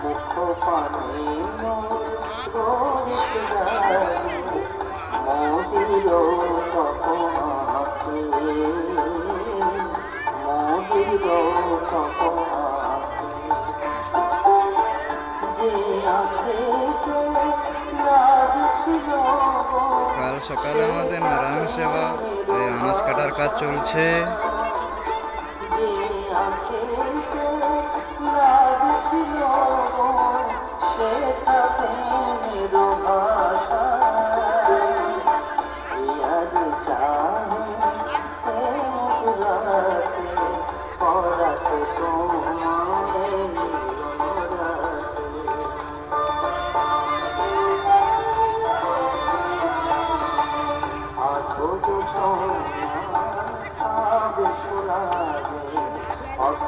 মুখ পানে মোদির তপমাকে মোদির তপমাকে যে আখেতে লাগছিল। কাল সকালে আমাদের নারায়ণ সেবা এই আনাজ কাটার কাজ চলছে। অথ